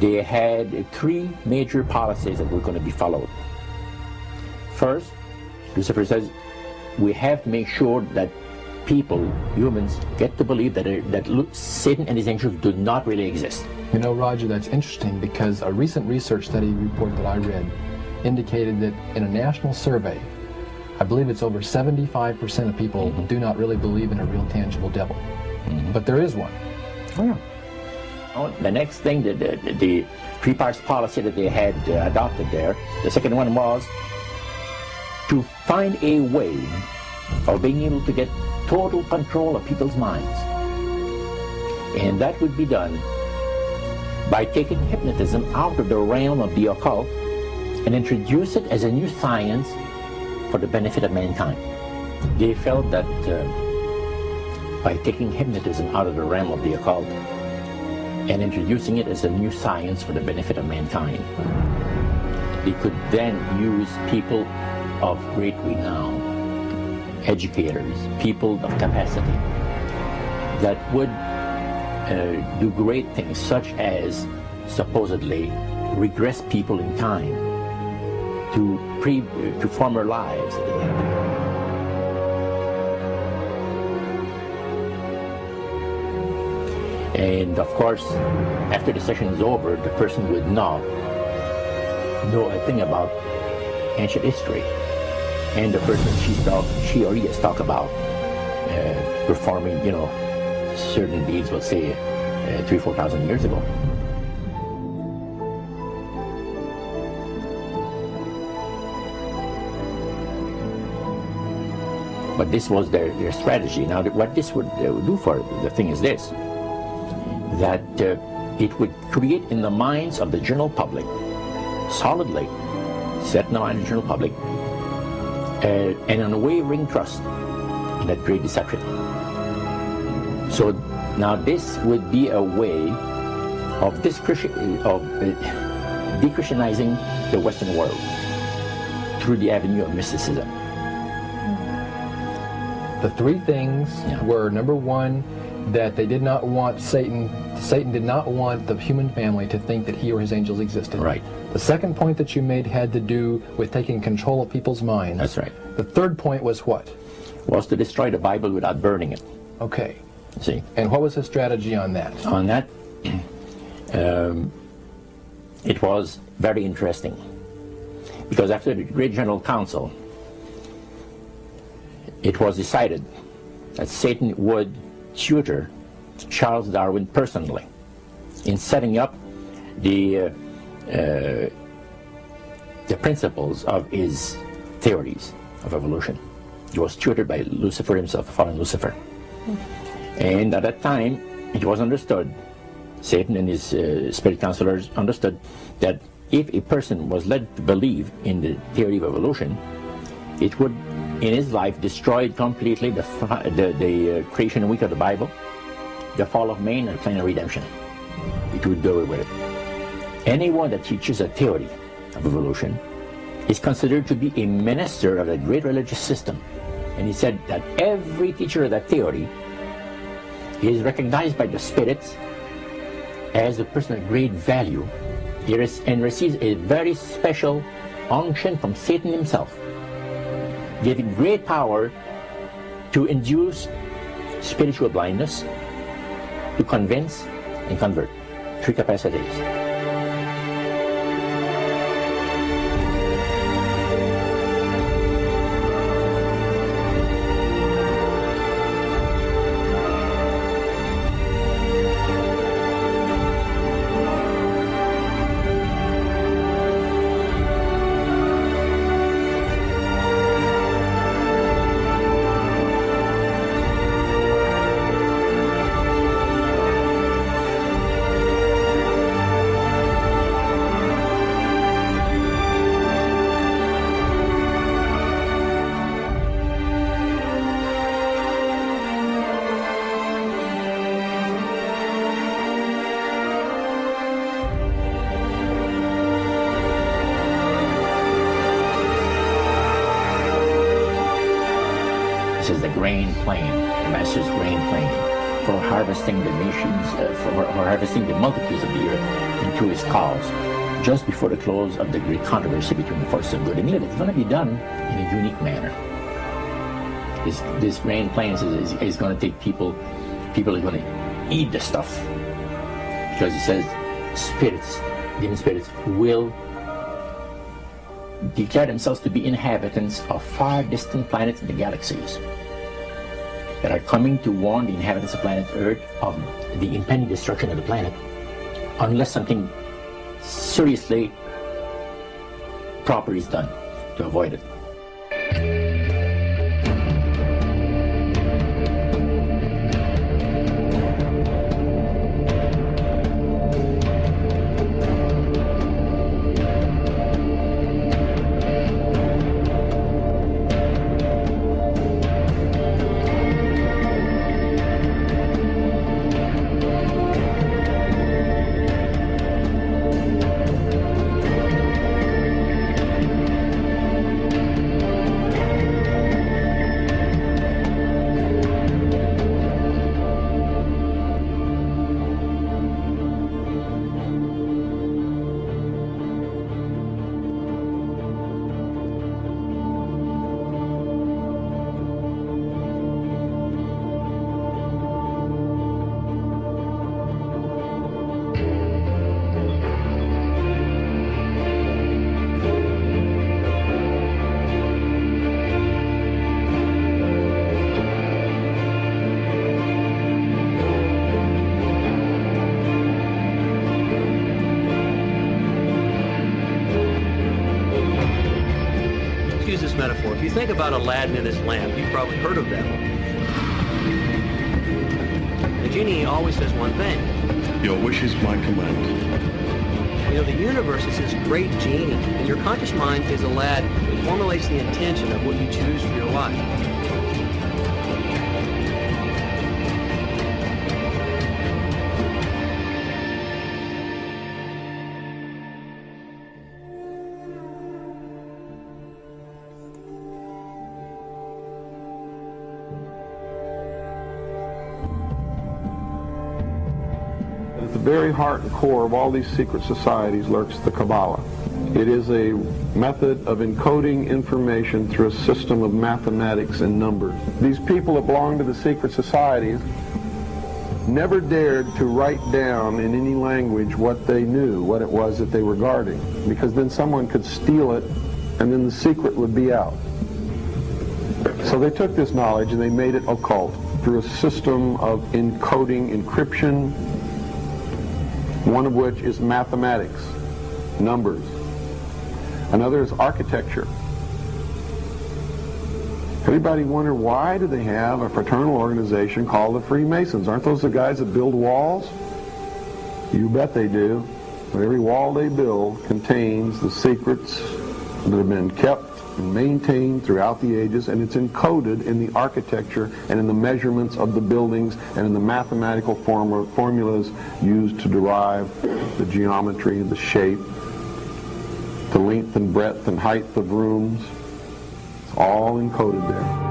they had three major policies that were going to be followed. First, Lucifer says, we have to make sure that people, humans, get to believe that Satan and his angels do not really exist. You know, Roger, that's interesting because a recent research study report that I read indicated that in a national survey, I believe it's over 75% of people do not really believe in a real tangible devil. But there is one. Oh, yeah. The next thing, the three parts policy that they had adopted there, the second one was to find a way of being able to get total control of people's minds. And that would be done by taking hypnotism out of the realm of the occult and introduce it as a new science for the benefit of mankind. They felt that by taking hypnotism out of the realm of the occult and introducing it as a new science for the benefit of mankind, they could then use people of great renown, educators, people of capacity, that would do great things, such as supposedly regress people in time to former lives that they had. And of course, after the session is over, the person would not know a thing about ancient history. And the person she or he has talked about performing, certain deeds, let's say, 3,000 or 4,000 years ago. But this was their strategy. Now, what this would do for the thing is this, that it would create in the minds of the general public, solidly set in the mind of the general public, an unwavering trust in that great deception. So now this would be a way of de-Christianizing the Western world through the avenue of mysticism. The three things were, number one, that they did not want Satan did not want the human family to think that he or his angels existed. Right. The second point that you made had to do with taking control of people's minds. That's right. The third point was what? Was to destroy the Bible without burning it. Okay. See? And what was the strategy on that? On that, it was very interesting. Because after the Great General Council, it was decided that Satan would tutor Charles Darwin personally in setting up the principles of his theories of evolution. He was tutored by Lucifer himself, fallen Lucifer. And at that time, it was understood, Satan and his spirit counselors understood, that if a person was led to believe in the theory of evolution, it would, in his life, destroy completely the creation week of the Bible, the fall of man, and the plan of redemption. It would do away with it. Anyone that teaches a theory of evolution is considered to be a minister of a great religious system. And he said that every teacher of that theory is recognized by the spirits as a person of great value and receives a very special unction from Satan himself, giving great power to induce spiritual blindness, to convince and convert. Three capacities. This is the grain plane, the master's grain plane. for harvesting the nations, for harvesting the multitudes of the earth into his cause, just before the close of the great controversy between the forces of good and evil. It's going to be done in a unique manner. This grand plan is going to take people are going to eat the stuff, because it says spirits, demon spirits, will declare themselves to be inhabitants of far distant planets in the galaxies that are coming to warn the inhabitants of planet Earth of the impending destruction of the planet unless something seriously proper is done to avoid it. Metaphor. If you think about Aladdin and his lamp, you've probably heard of that one. The genie always says one thing. Your wish is my command. You know, the universe is this great genie, and your conscious mind is Aladdin. It formulates the intention of what you choose for your life. At the very heart and core of all these secret societies lurks the Kabbalah. It is a method of encoding information through a system of mathematics and numbers. These people that belong to the secret societies never dared to write down in any language what they knew, what it was that they were guarding, because then someone could steal it and then the secret would be out. So they took this knowledge and they made it occult through a system of encoding, encryption, one of which is mathematics, numbers. Another is architecture. Everybody wonder, why do they have a fraternal organization called the Freemasons? Aren't those the guys that build walls? You bet they do. But every wall they build contains the secrets that have been kept and maintained throughout the ages, and it's encoded in the architecture and in the measurements of the buildings and in the mathematical formulas used to derive the geometry, the shape, the length and breadth and height of rooms. It's all encoded there.